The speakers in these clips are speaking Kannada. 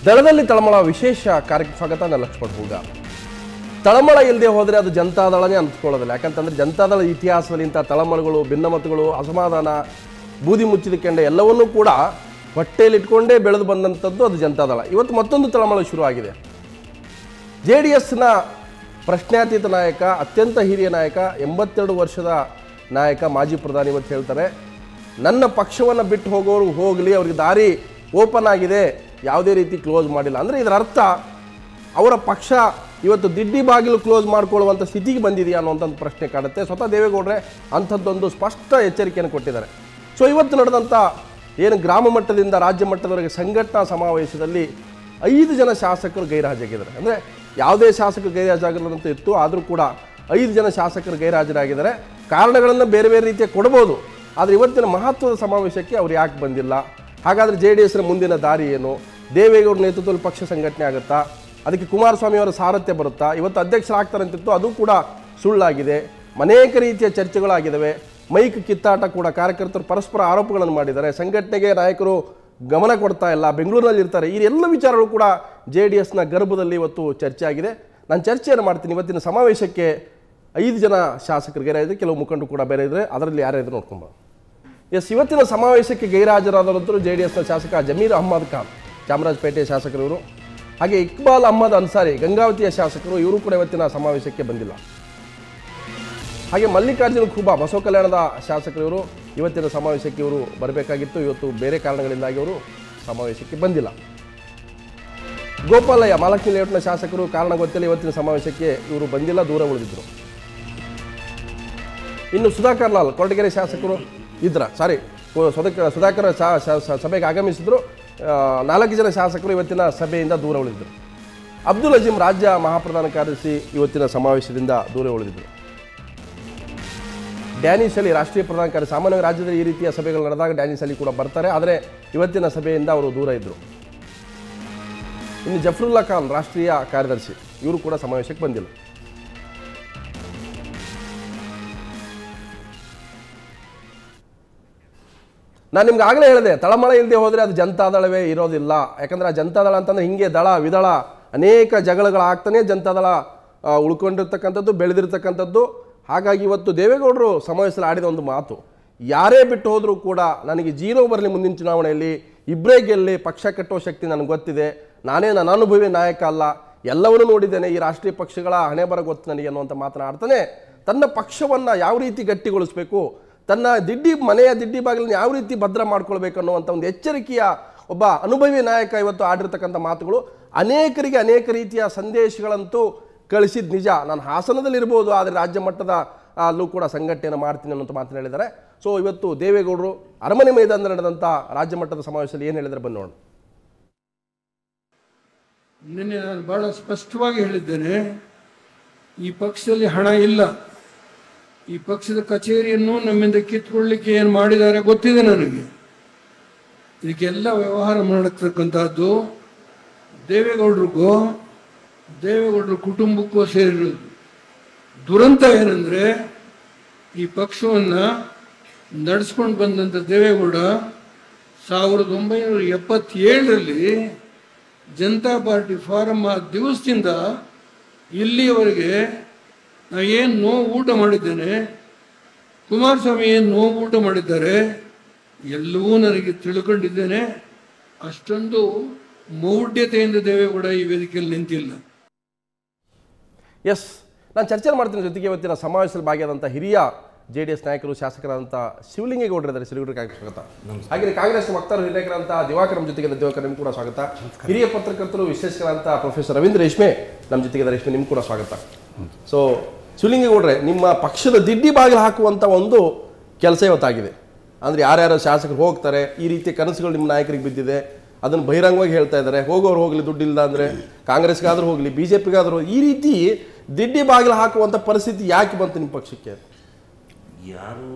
ದಳದಲ್ಲಿ ತಳಮಳ ವಿಶೇಷ ಕಾರ್ಯಕ್ಕೆ ಸ್ವಾಗತ. ನಾನು ಲಕ್ಷ್ಮಣ್ ಹೂಗ. ತಳಮಳ ಇಲ್ಲದೆ ಹೋದರೆ ಅದು ಜನತಾದಳನೇ ಅನ್ಸ್ಕೊಳ್ಳೋದಿಲ್ಲ. ಯಾಕಂತಂದರೆ ಜನತಾದಳ ಇತಿಹಾಸದಲ್ಲಿ ಇಂಥ ತಳಮಳಗಳು, ಭಿನ್ನಮತಗಳು, ಅಸಮಾಧಾನ, ಬೂದಿ ಮುಚ್ಚಿದ ಕೆಂಡ ಎಲ್ಲವನ್ನೂ ಕೂಡ ಹೊಟ್ಟೆಯಲ್ಲಿ ಇಟ್ಕೊಂಡೇ ಬೆಳೆದು ಬಂದಂಥದ್ದು ಅದು ಜನತಾದಳ. ಇವತ್ತು ಮತ್ತೊಂದು ತಳಮಳ ಶುರುವಾಗಿದೆ. JDSನ ಪ್ರಶ್ನಾತೀತ ನಾಯಕ, ಅತ್ಯಂತ ಹಿರಿಯ ನಾಯಕ, 82 ವರ್ಷದ ನಾಯಕ, ಮಾಜಿ ಪ್ರಧಾನಿ ಇವತ್ತು ಹೇಳ್ತಾರೆ, ನನ್ನ ಪಕ್ಷವನ್ನು ಬಿಟ್ಟು ಹೋಗೋರು ಹೋಗಲಿ, ಅವ್ರಿಗೆ ದಾರಿ ಓಪನ್ ಆಗಿದೆ, ಯಾವುದೇ ರೀತಿ ಕ್ಲೋಸ್ ಮಾಡಿಲ್ಲ. ಅಂದರೆ ಇದರ ಅರ್ಥ ಅವರ ಪಕ್ಷ ಇವತ್ತು ದಿಡ್ಡಿ ಬಾಗಿಲು ಕ್ಲೋಸ್ ಮಾಡ್ಕೊಳ್ಳುವಂಥ ಸ್ಥಿತಿಗೆ ಬಂದಿದೆಯಾ ಅನ್ನೋಂಥ ಪ್ರಶ್ನೆ ಕಾಡುತ್ತೆ. ಸ್ವತಃ ದೇವೇಗೌಡರೇ ಅಂಥದ್ದೊಂದು ಸ್ಪಷ್ಟ ಎಚ್ಚರಿಕೆಯನ್ನು ಕೊಟ್ಟಿದ್ದಾರೆ. ಸೊ ಇವತ್ತು ನಡೆದಂಥ ಏನು ಗ್ರಾಮ ಮಟ್ಟದಿಂದ ರಾಜ್ಯ ಮಟ್ಟದವರೆಗೆ ಸಂಘಟನಾ ಸಮಾವೇಶದಲ್ಲಿ 5 ಜನ ಶಾಸಕರು ಗೈರುಹಾಜರಾಗಿದ್ದಾರೆ. ಅಂದರೆ ಯಾವುದೇ ಶಾಸಕರು ಗೈರುಹಾಜರಾಗಿರೋದಂತ ಇತ್ತು, ಆದರೂ ಕೂಡ 5 ಜನ ಶಾಸಕರು ಗೈರುಹಾಜರಾಗಿದ್ದಾರೆ. ಕಾರಣಗಳನ್ನು ಬೇರೆ ಬೇರೆ ರೀತಿಯ ಕೊಡ್ಬೋದು, ಆದರೆ ಇವತ್ತಿನ ಮಹತ್ವದ ಸಮಾವೇಶಕ್ಕೆ ಅವ್ರು ಯಾಕೆ ಬಂದಿಲ್ಲ? ಹಾಗಾದರೆ JDSನ ಮುಂದಿನ ದಾರಿ ಏನು? ದೇವೇಗೌಡರ ನೇತೃತ್ವದಲ್ಲಿ ಪಕ್ಷ ಸಂಘಟನೆ ಆಗುತ್ತಾ? ಅದಕ್ಕೆ ಕುಮಾರಸ್ವಾಮಿ ಅವರ ಸಾರಥ್ಯ ಬರುತ್ತಾ? ಇವತ್ತು ಅಧ್ಯಕ್ಷರಾಗ್ತಾರಂತಿತ್ತು, ಅದು ಕೂಡ ಸುಳ್ಳಾಗಿದೆ. ಅನೇಕ ರೀತಿಯ ಚರ್ಚೆಗಳಾಗಿದ್ದಾವೆ. ಮೈಕ್ ಕಿತ್ತಾಟ ಕೂಡ, ಕಾರ್ಯಕರ್ತರು ಪರಸ್ಪರ ಆರೋಪಗಳನ್ನು ಮಾಡಿದ್ದಾರೆ. ಸಂಘಟನೆಗೆ ನಾಯಕರು ಗಮನ ಕೊಡ್ತಾ ಇಲ್ಲ, ಬೆಂಗಳೂರಿನಲ್ಲಿ ಇರ್ತಾರೆ. ಈ ಎಲ್ಲ ವಿಚಾರಗಳು ಕೂಡ JDSನ ಗರ್ಭದಲ್ಲಿ ಇವತ್ತು ಚರ್ಚೆ ಆಗಿದೆ. ನಾನು ಚರ್ಚೆಯನ್ನು ಮಾಡ್ತೀನಿ. ಇವತ್ತಿನ ಸಮಾವೇಶಕ್ಕೆ 5 ಜನ ಶಾಸಕರು ಗೈರಾಗಿದ್ದರೆ, ಕೆಲವು ಮುಖಂಡರು ಕೂಡ ಬೇರೆ ಇದ್ದರೆ, ಅದರಲ್ಲಿ ಯಾರ್ಯಾರು ನೋಡ್ಕೊಂಬ. ಎಸ್, ಇವತ್ತಿನ ಸಮಾವೇಶಕ್ಕೆ ಗೈರುಹಾಜರಾದವರಂತರೂ JDSನ ಶಾಸಕ ಜಮೀರ್ ಅಹ್ಮದ್ ಖಾನ್, ಚಾಮರಾಜಪೇಟೆಯ ಶಾಸಕರು ಇವರು. ಹಾಗೆ ಇಕ್ಬಾಲ್ ಅಹ್ಮದ್ ಅನ್ಸಾರಿ, ಗಂಗಾವತಿಯ ಶಾಸಕರು, ಇವರು ಕೂಡ ಇವತ್ತಿನ ಸಮಾವೇಶಕ್ಕೆ ಬಂದಿಲ್ಲ. ಹಾಗೆ ಮಲ್ಲಿಕಾರ್ಜುನ ಖೂಬಾ, ಬಸವ ಕಲ್ಯಾಣದ ಶಾಸಕರು, ಇವರು ಇವತ್ತಿನ ಸಮಾವೇಶಕ್ಕೆ ಇವರು ಬರಬೇಕಾಗಿತ್ತು. ಇವತ್ತು ಬೇರೆ ಕಾರಣಗಳಿಂದಾಗಿ ಅವರು ಸಮಾವೇಶಕ್ಕೆ ಬಂದಿಲ್ಲ. ಗೋಪಾಲಯ್ಯ, ಮಹಾಲಕ್ಷ್ಮಿ ಲೇಔಟ್ನ ಶಾಸಕರು, ಕಾರಣ ಗೊತ್ತಿಲ್ಲ, ಇವತ್ತಿನ ಸಮಾವೇಶಕ್ಕೆ ಇವರು ಬಂದಿಲ್ಲ, ದೂರ ಉಳಿದಿದ್ದರು. ಇನ್ನು ಸುಧಾಕರ್ ಲಾಲ್, ಕೊರಟಗೆರೆ ಶಾಸಕರು ಸುಧಾಕರ್ ಸಭೆಗೆ ಆಗಮಿಸಿದ್ರು. 4 ಜನ ಶಾಸಕರು ಇವತ್ತಿನ ಸಭೆಯಿಂದ ದೂರ ಉಳಿದಿದ್ದರು. ಅಬ್ದುಲ್ ಅಜೀಂ, ರಾಜ್ಯ ಮಹಾಪ್ರಧಾನ ಕಾರ್ಯದರ್ಶಿ, ಇವತ್ತಿನ ಸಮಾವೇಶದಿಂದ ದೂರ ಉಳಿದಿದ್ದರು. ಡ್ಯಾನಿಶ್ ಅಲಿ, ರಾಷ್ಟ್ರೀಯ ಪ್ರಧಾನ ಕಾರ್ಯದರ್ಶಿ, ಸಾಮಾನ್ಯವಾಗಿ ರಾಜ್ಯದಲ್ಲಿ ಈ ರೀತಿಯ ಸಭೆಗಳು ನಡೆದಾಗ ಡ್ಯಾನಿಶ್ ಅಲಿ ಕೂಡ ಬರ್ತಾರೆ, ಆದರೆ ಇವತ್ತಿನ ಸಭೆಯಿಂದ ಅವರು ದೂರ ಇದ್ದರು. ಇನ್ನು ಜಫರುಲ್ಲಾ ಖಾನ್, ರಾಷ್ಟ್ರೀಯ ಕಾರ್ಯದರ್ಶಿ, ಇವರು ಕೂಡ ಸಮಾವೇಶಕ್ಕೆ ಬಂದಿಲ್ಲ. ನಾನು ನಿಮ್ಗೆ ಆಗಲೇ ಹೇಳಿದೆ, ತಳಮಳ ಇಲ್ಲದೆ ಹೋದರೆ ಅದು ಜನತಾದಳವೇ ಇರೋದಿಲ್ಲ. ಯಾಕಂದರೆ ಆ ಜನತಾದಳ ಅಂತಂದರೆ ಹಿಂಗೆ ದಳ ವಿದಳ ಅನೇಕ ಜಗಳಗಳಾಗ್ತಾನೆ ಜನತಾದಳ ಉಳ್ಕೊಂಡಿರ್ತಕ್ಕಂಥದ್ದು, ಬೆಳೆದಿರ್ತಕ್ಕಂಥದ್ದು. ಹಾಗಾಗಿ ಇವತ್ತು ದೇವೇಗೌಡರು ಸಮಾವೇಶದಲ್ಲಿ ಆಡಿದ ಒಂದು ಮಾತು, ಯಾರೇ ಬಿಟ್ಟು ಹೋದರೂ ಕೂಡ ನನಗೆ 0 ಬರಲಿ, ಮುಂದಿನ ಚುನಾವಣೆಯಲ್ಲಿ ಇಬ್ಬರೇ ಗೆಲ್ಲಿ, ಪಕ್ಷ ಕಟ್ಟುವ ಶಕ್ತಿ ನನಗೆ ಗೊತ್ತಿದೆ, ನನ್ನ ಅನುಭವಿ ನಾಯಕ ಅಲ್ಲ, ಎಲ್ಲವನ್ನೂ ನೋಡಿದ್ದೇನೆ, ಈ ರಾಷ್ಟ್ರೀಯ ಪಕ್ಷಗಳ ಹಣೆ ಬರ ಗೊತ್ತು ನನಗೆ ಅನ್ನುವಂಥ ಮಾತನಾಡ್ತಾನೆ. ತನ್ನ ಪಕ್ಷವನ್ನು ಯಾವ ರೀತಿ ಗಟ್ಟಿಗೊಳಿಸಬೇಕು, ತನ್ನ ಮನೆಯ ದಿಡ್ಡಿ ಬಾಗಿಲನ್ನು ಯಾವ ರೀತಿ ಭದ್ರ ಮಾಡ್ಕೊಳ್ಬೇಕು ಅನ್ನುವಂಥ ಒಂದು ಎಚ್ಚರಿಕೆಯ ಒಬ್ಬ ಅನುಭವಿ ನಾಯಕ ಇವತ್ತು ಆಡಿರ್ತಕ್ಕಂಥ ಮಾತುಗಳು ಅನೇಕರಿಗೆ ಅನೇಕ ರೀತಿಯ ಸಂದೇಶಗಳಂತೂ ಕಳಿಸಿದ ನಿಜ. ನಾನು ಹಾಸನದಲ್ಲಿರ್ಬೋದು, ಆದರೆ ರಾಜ್ಯ ಮಟ್ಟದ ಅಲ್ಲೂ ಕೂಡ ಸಂಘಟನೆಯನ್ನು ಮಾಡ್ತೀನಿ ಅನ್ನೋಂಥ ಮಾತನ್ನು ಹೇಳಿದ್ದಾರೆ. ಸೊ ಇವತ್ತು ದೇವೇಗೌಡರು ಅರಮನೆ ಮೈದಾನದಲ್ಲಿ ನಡೆದಂಥ ರಾಜ್ಯ ಮಟ್ಟದ ಸಮಾವೇಶದಲ್ಲಿ ಏನು ಹೇಳಿದರೆ ಬನ್ನಿ ನೋಡೋಣ. ನಿನ್ನೆ ನಾನು ಬಹಳ ಸ್ಪಷ್ಟವಾಗಿ ಹೇಳಿದ್ದೇನೆ, ಈ ಪಕ್ಷದಲ್ಲಿ ಹಣ ಇಲ್ಲ, ಈ ಪಕ್ಷದ ಕಚೇರಿಯನ್ನು ನಮ್ಮಿಂದ ಕಿತ್ಕೊಳ್ಳಿಕ್ಕೆ ಏನು ಮಾಡಿದ್ದಾರೆ ಗೊತ್ತಿದೆ ನನಗೆ. ಇದಕ್ಕೆಲ್ಲ ವ್ಯವಹಾರ ಮಾಡತಕ್ಕಂಥದ್ದು ದೇವೇಗೌಡರಿಗೂ ದೇವೇಗೌಡರ ಕುಟುಂಬಕ್ಕೂ ಸೇರಿರೋದು. ದುರಂತ ಏನಂದರೆ, ಈ ಪಕ್ಷವನ್ನು ನಡೆಸ್ಕೊಂಡು ಬಂದಂಥ ದೇವೇಗೌಡ 1977ರಲ್ಲಿ ಜನತಾ ಪಾರ್ಟಿ ಫಾರಂ ಆ ದಿವಸದಿಂದ ಇಲ್ಲಿಯವರೆಗೆ ನಾನು ಏನು ನೋವು ಊಟ ಮಾಡಿದ್ದೇನೆ, ಕುಮಾರಸ್ವಾಮಿ ಏನು ನೋವು ಊಟ ಮಾಡಿದ್ದಾರೆ, ಎಲ್ಲವೂ ನನಗೆ ತಿಳ್ಕೊಂಡಿದ್ದೇನೆ. ಅಷ್ಟೊಂದು ಮೌಢ್ಯತೆಯಿಂದ ದೇವೇಗೌಡ ಈ ವೇದಿಕೆಯಲ್ಲಿ ನಿಂತಿಲ್ಲ. ಎಸ್, ನಾನು ಚರ್ಚೆ ಮಾಡ್ತೀನಿ. ಜೊತೆಗೆ ಇವತ್ತಿನ ಸಮಾವೇಶದಲ್ಲಿ ಭಾಗಿಯಾದಂಥ ಹಿರಿಯ JDS ನಾಯಕರು, ಶಾಸಕರಾದಂಥ ಶಿವಲಿಂಗೇಗೌಡರಿದ್ದಾರೆ. ಶಿವಲಿಂಗೇಗೌಡರಿಗೆ ಸ್ವಾಗತ. ಹಾಗೆ ಕಾಂಗ್ರೆಸ್ ವಕ್ತಾರರು, ಹಿರಿಯಕರಂಥ ದಿವಾಕರ್ ನಮ್ಮ ಜೊತೆಗೆ, ದಿವಾಕರ್ ನಿಮ್ಗೆ ಕೂಡ ಸ್ವಾಗತ. ಹಿರಿಯ ಪತ್ರಕರ್ತರು, ವಿಶ್ಲೇಷಕರಂಥ ಪ್ರೊಫೆಸರ್ ರವೀಂದ್ರ ರೇಷ್ಮೆ ನಮ್ಮ ಜೊತೆಗೆ, ರೇಷ್ಮೆ ನಿಮ್ಗೆ ಕೂಡ ಸ್ವಾಗತ. ಸೊ ಶಿವಲಿಂಗೇಗೌಡರೆ, ನಿಮ್ಮ ಪಕ್ಷದ ದಿಡ್ಡಿ ಬಾಗಿಲು ಹಾಕುವಂಥ ಒಂದು ಕೆಲಸ ಇವತ್ತಾಗಿದೆ. ಅಂದರೆ ಯಾರ್ಯಾರು ಶಾಸಕರು ಹೋಗ್ತಾರೆ, ಈ ರೀತಿಯ ಕನಸುಗಳು ನಿಮ್ಮ ನಾಯಕರಿಗೆ ಬಿದ್ದಿದೆ, ಅದನ್ನು ಬಹಿರಂಗವಾಗಿ ಹೇಳ್ತಾ ಇದ್ದಾರೆ. ಹೋಗೋರು ಹೋಗಲಿ, ದುಡ್ಡಿಲ್ಲ ಅಂದರೆ ಕಾಂಗ್ರೆಸ್ಗಾದರೂ ಹೋಗಲಿ, BJPಗಾದರೂ, ಈ ರೀತಿ ದಿಡ್ಡಿ ಬಾಗಿಲು ಹಾಕುವಂಥ ಪರಿಸ್ಥಿತಿ ಯಾಕೆ ಬಂತು ನಿಮ್ಮ ಪಕ್ಷಕ್ಕೆ? ಯಾರೂ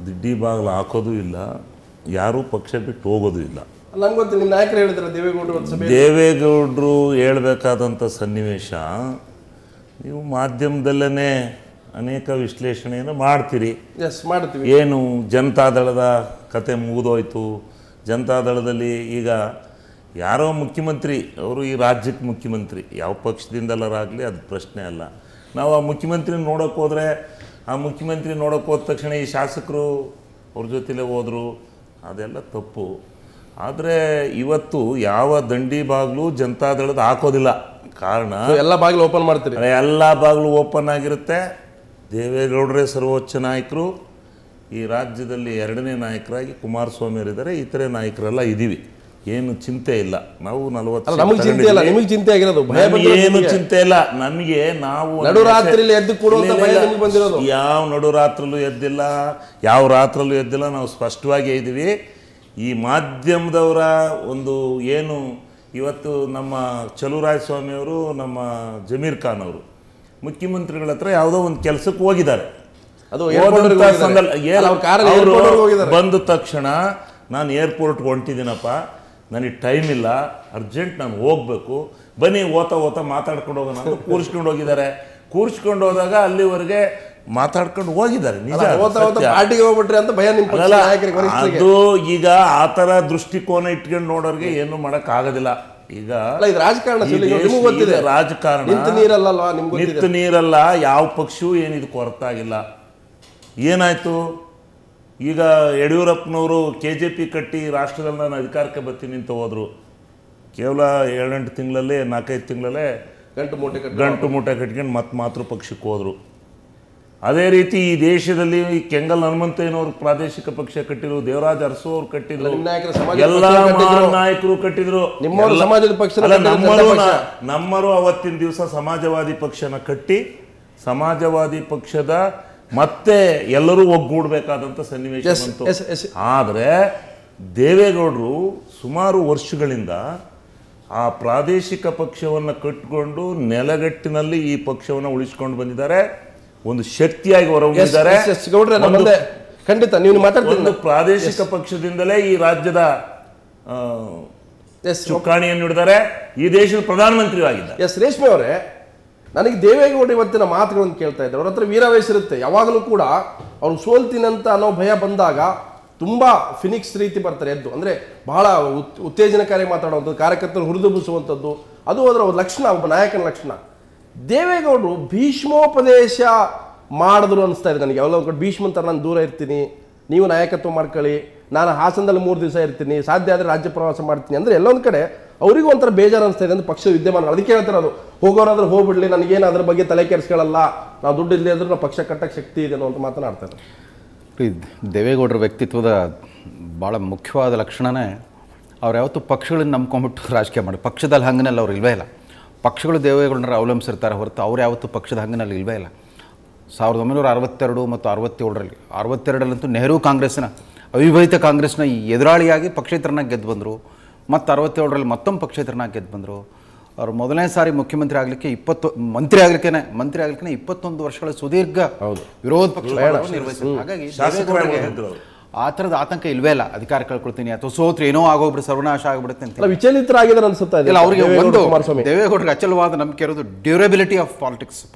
ದಿಡ್ಡಿ ಬಾಗಿಲು ಹಾಕೋದು ಇಲ್ಲ, ಯಾರೂ ಪಕ್ಷ ಬಿಟ್ಟು ಹೋಗೋದು ಇಲ್ಲ. ನಂಗೆ ಗೊತ್ತಿಲ್ಲ, ನಿಮ್ಮ ನಾಯಕರು ಹೇಳಿದ್ರೆ ದೇವೇಗೌಡರು ಹೇಳಬೇಕಾದಂಥ ಸನ್ನಿವೇಶ ನೀವು ಮಾಧ್ಯಮದಲ್ಲೇ ಅನೇಕ ವಿಶ್ಲೇಷಣೆಯನ್ನು ಮಾಡ್ತೀರಿ. ಏನು ಜನತಾದಳದ ಕತೆ ಮುಗಿದೋಯ್ತು, ಜನತಾದಳದಲ್ಲಿ ಈಗ ಯಾರೋ ಮುಖ್ಯಮಂತ್ರಿ ಅವರು ಈ ರಾಜ್ಯಕ್ಕೆ ಮುಖ್ಯಮಂತ್ರಿ ಯಾವ ಪಕ್ಷದಿಂದಲರಾಗಲಿ ಅದು ಪ್ರಶ್ನೆ ಅಲ್ಲ. ನಾವು ಆ ಮುಖ್ಯಮಂತ್ರಿ ನೋಡೋಕೆ ಹೋದರೆ ಆ ಮುಖ್ಯಮಂತ್ರಿ ನೋಡೋಕೆ ಹೋದ ತಕ್ಷಣ ಈ ಶಾಸಕರು ಅವ್ರ ಜೊತೆಲೇ ಹೋದರು, ಅದೆಲ್ಲ ತಪ್ಪು. ಆದರೆ ಇವತ್ತು ಯಾವ ದಂಡಿ ಬಾಗಿಲು ಜನತಾದಳದ ಹಾಕೋದಿಲ್ಲ. ಕಾರಣ ಎಲ್ಲ ಬಾಗಿಲು ಓಪನ್ ಮಾಡ್ತೀರಿ, ಎಲ್ಲ ಬಾಗಿಲು ಓಪನ್ ಆಗಿರುತ್ತೆ. ದೇವೇಗೌಡರೇ ಸರ್ವೋಚ್ಚ ನಾಯಕರು, ಈ ರಾಜ್ಯದಲ್ಲಿ ಎರಡನೇ ನಾಯಕರಾಗಿ ಕುಮಾರಸ್ವಾಮಿ ಅವರಿದ್ದಾರೆ, ಇತರೆ ನಾಯಕರೆಲ್ಲ ಇದ್ದೀವಿ, ಏನು ಚಿಂತೆ ಇಲ್ಲ. ನಾವು 40 ನಮಗೆ ಚಿಂತೆ ಇಲ್ಲ, ನಿಮಗೆ ಚಿಂತೆ ಆಗಿರೋದು ಭಯ. ಏನು ಚಿಂತೆ ಇಲ್ಲ ನಮಗೆ. ನಾವು ನಡುರಾತ್ರಿಲಿ ಎದ್ದು ಕೊಡುವಂತ ಭಯ ನಿಮಗೆ ಬಂದಿರೋದು. ಯಾವ ನಡುರಾತ್ರಲ್ಲೂ ಎದ್ದಿಲ್ಲ, ಯಾವ ರಾತ್ರಲ್ಲೂ ಎದ್ದಿಲ್ಲ. ನಾವು ಸ್ಪಷ್ಟವಾಗಿ ಇದ್ದೀವಿ. ಈ ಮಾಧ್ಯಮದವರ ಒಂದು ಏನು ಇವತ್ತು ನಮ್ಮ ಚಲುವರಾಯ ಸ್ವಾಮಿಯವರು, ನಮ್ಮ ಜಮೀರ್ ಖಾನ್ ಅವರು ಮುಖ್ಯಮಂತ್ರಿಗಳ ಹತ್ರ ಯಾವುದೋ ಒಂದು ಕೆಲಸಕ್ಕೆ ಹೋಗಿದ್ದಾರೆ. ಬಂದ ತಕ್ಷಣ ನಾನು ಏರ್ಪೋರ್ಟ್ಗೆ ಹೊಂಟಿದ್ದೀನಪ್ಪ, ನನಗೆ ಟೈಮ್ ಇಲ್ಲ, ಅರ್ಜೆಂಟ್ ನಾನು ಹೋಗ್ಬೇಕು, ಬನ್ನಿ ಓತಾ ಮಾತಾಡ್ಕೊಂಡು ಹೋಗೋಣ ಅಂತ ಕೂರಿಸ್ಕೊಂಡು ಹೋಗಿದ್ದಾರೆ. ಕೂರಿಸ್ಕೊಂಡು ಹೋದಾಗ ಅಲ್ಲಿವರೆಗೆ ಮಾತಾಡ್ಕೊಂಡು ಹೋಗಿದ್ದಾರೆ. ನಿಜ, ಹೋಗ್ಬಿಟ್ರಿ ಅಂತ ಭಯ. ಅದು ಈಗ ಆ ಥರ ದೃಷ್ಟಿಕೋನ ಇಟ್ಕೊಂಡು ನೋಡೋರಿಗೆ ಏನು ಮಾಡೋಕ್ಕಾಗೋದಿಲ್ಲ. ಈಗ ರಾಜಕಾರಣ ನಿಂತು ನೀರಲ್ಲ, ಯಾವ ಪಕ್ಷವೂ ಏನಿದು ಕೊರತಾಗಿಲ್ಲ. ಏನಾಯ್ತು ಈಗ ಯಡಿಯೂರಪ್ಪನವರು KJP ಕಟ್ಟಿ ರಾಷ್ಟ್ರದಲ್ಲಿ ನಾನು ಅಧಿಕಾರಕ್ಕೆ ಬರ್ತೀನಿ ಅಂತ ಹೋದರು. ಕೇವಲ 7-8 ತಿಂಗಳಲ್ಲೇ 4-5 ತಿಂಗಳಲ್ಲೇ ಗಂಟು ಮೂಟೆ ಕಟ್ಕೊಂಡು ಮಾತೃ ಪಕ್ಷಕ್ಕೆ ಹೋದರು. ಅದೇ ರೀತಿ ಈ ದೇಶದಲ್ಲಿ ಕೆಂಗಲ್ ಹನುಮಂತಯ್ಯನವರು ಪ್ರಾದೇಶಿಕ ಪಕ್ಷ ಕಟ್ಟಿದ್ರು, ದೇವರಾಜ ಅರಸು ಅವರು ಕಟ್ಟಿದ್ರು, ಎಲ್ಲ ನಾಯಕರು ಕಟ್ಟಿದ್ರು. ನಮ್ಮರು ಅವತ್ತಿನ ದಿವಸ ಸಮಾಜವಾದಿ ಪಕ್ಷನ ಕಟ್ಟಿ ಸಮಾಜವಾದಿ ಪಕ್ಷದ ಮತ್ತೆ ಎಲ್ಲರೂ ಒಗ್ಗೂಡಬೇಕಾದಂಥ ಸನ್ನಿವೇಶ ಬಂತು. ಆದರೆ ದೇವೇಗೌಡರು ಸುಮಾರು ವರ್ಷಗಳಿಂದ ಆ ಪ್ರಾದೇಶಿಕ ಪಕ್ಷವನ್ನು ಕಟ್ಟಿಕೊಂಡು ನೆಲಗಟ್ಟಿನಲ್ಲಿ ಈ ಪಕ್ಷವನ್ನು ಉಳಿಸ್ಕೊಂಡು ಬಂದಿದ್ದಾರೆ. ಒಂದು ಶಕ್ತಿಯಾಗಿ ಹೊರಹೊಮ್ಮಿದ್ದಾರೆ. ಖಂಡಿತ ನೀವು ಮಾತಾಡ್ತೀರಿ. ಪ್ರಾದೇಶಿಕ ಪಕ್ಷದಿಂದಲೇ ಈ ರಾಜ್ಯದ ಚುಕ್ಕಾಣಿಯನ್ನು ಹಿಡಿದಾರೆ. ಈ ದೇಶದ ಪ್ರಧಾನಮಂತ್ರಿ ಆಗಿದ್ದಾರೆ. ರೇಷ್ಮೆ ಅವರೇ, ನನಗೆ ದೇವೇಗೌಡ ಇವತ್ತಿನ ಮಾತುಗಳನ್ನು ಕೇಳ್ತಾ ಇದ್ದಾರೆ. ಅವ್ರ ಹತ್ರ ವೀರಾವೇಶ ಇರುತ್ತೆ. ಯಾವಾಗಲೂ ಕೂಡ ಅವ್ರು ಸೋಲ್ತೀನಂತ ಅನ್ನೋ ಭಯ ಬಂದಾಗ ತುಂಬಾ ಫಿನಿಕ್ಸ್ ರೀತಿ ಬರ್ತಾರೆ ಎದ್ದು. ಅಂದ್ರೆ ಬಹಳ ಉತ್ತೇಜನಕಾರಿ ಮಾತಾಡುವಂಥದ್ದು, ಕಾರ್ಯಕರ್ತರು ಹುರಿದುಂಬಿಸುವಂಥದ್ದು, ಅದು ಅದರ ಲಕ್ಷಣ, ಒಬ್ಬ ನಾಯಕನ ಲಕ್ಷಣ. ದೇವೇಗೌಡರು ಭೀಷ್ಮೋಪದೇಶ ಮಾಡಿದ್ರು ಅನಿಸ್ತಾ ಇದೆ ನನಗೆ. ಯಾವಾಗ ಭೀಷ್ಮಂತರ ನಾನು ದೂರ ಇರ್ತೀನಿ, ನೀವು ನಾಯಕತ್ವ ಮಾಡ್ಕೊಳ್ಳಿ, ನಾನು ಹಾಸನದಲ್ಲಿ 3 ದಿವಸ ಇರ್ತೀನಿ, ಸಾಧ್ಯ ಆದರೆ ರಾಜ್ಯ ಪ್ರವಾಸ ಮಾಡ್ತೀನಿ ಅಂದರೆ ಎಲ್ಲೊಂದು ಕಡೆ ಅವರಿಗೂ ಒಂಥರ ಬೇಜಾರು ಅನಿಸ್ತಾ ಇದೆ ಅಂತ ಪಕ್ಷದ ವಿದ್ಯಮಾನ. ಅದಕ್ಕೆ ಹೇಳ್ತಾರೆ, ಅದು ಹೋಗೋರಾದ್ರೂ ಹೋಗ್ಬಿಡ್ಲಿ, ನನಗೇನು ಅದ್ರ ಬಗ್ಗೆ ತಲೆ ಕೆಡಿಸ್ಕೊಳ್ಳಲ್ಲ, ನಾವು ದುಡ್ಡು ಇಲ್ಲದೆ ಇದ್ರೂ ನಾವು ಪಕ್ಷ ಕಟ್ಟಕ್ಕೆ ಶಕ್ತಿ ಇದೆ ಅಂತ ಮಾತನಾಡ್ತಾರೆ. ದೇವೇಗೌಡರ ವ್ಯಕ್ತಿತ್ವದ ಭಾಳ ಮುಖ್ಯವಾದ ಲಕ್ಷಣವೇ ಅವ್ರು ಯಾವತ್ತೂ ಪಕ್ಷಗಳನ್ನ ನಂಬ್ಕೊಂಡ್ಬಿಟ್ಟು ರಾಜಕೀಯ ಮಾಡಿ. ಪಕ್ಷದಲ್ಲಿ ಹಂಗನಲ್ಲಿ ಅವ್ರು ಇಲ್ವೇ ಇಲ್ಲ. ಪಕ್ಷಗಳು ದೇವೇಗೌಡರ ಅವಲಂಬಿಸಿರ್ತಾರೆ ಹೊರತು ಅವ್ರು ಯಾವತ್ತೂ ಪಕ್ಷದ ಹಂಗನಲ್ಲಿ ಇಲ್ವೇ ಇಲ್ಲ. 1962 ಮತ್ತು 67ರಲ್ಲಿ 62ರಲ್ಲಂತೂ ನೆಹರು ಕಾಂಗ್ರೆಸ್ನ ಅವಿಭಜಿತ ಕಾಂಗ್ರೆಸ್ನ ಎದುರಾಳಿಯಾಗಿ ಪಕ್ಷೇತರನಾಗಿ ಗೆದ್ದು ಬಂದರು. ಮತ್ತು 67ರಲ್ಲಿ ಮತ್ತೊಮ್ಮೆ ಪಕ್ಷೇತರನಾಗಿ ಗೆದ್ದು ಬಂದರು. ಅವರು ಮೊದಲನೇ ಸಾರಿ ಮುಖ್ಯಮಂತ್ರಿ ಆಗಲಿಕ್ಕೆ ಮಂತ್ರಿ ಆಗಲಿಕ್ಕೆ 21 ವರ್ಷಗಳ ಸುದೀರ್ಘ ವಿರೋಧ ಪಕ್ಷ ನಿರ್ವಹಿಸಿದ್ರು. ಹಾಗಾಗಿ ಆ ಥರದ ಆತಂಕ ಇಲ್ವೇ ಇಲ್ಲ. ಅಧಿಕಾರ ಕಳ್ಕೊಳ್ತೀನಿ ಅಥವಾ ಸೋತ್ರು ಏನೋ ಆಗೋಗ್ಬಿಟ್ಟು ಸರ್ವನಾಶ ಆಗಿಬಿಡುತ್ತೆ ಅಂತ ವಿಚಲಿತರಾಗಿದ್ದಾರೆ ಅನ್ಸುತ್ತಾ ಇದೆ. ಅವರಿಗೆ ಒಂದು ದೇವೇಗೌಡರಿಗೆ ಅಚಲವಾದ ನಂಬಿಕೆ ಇರೋದು ಡ್ಯೂರಬಿಲಿಟಿ ಆಫ್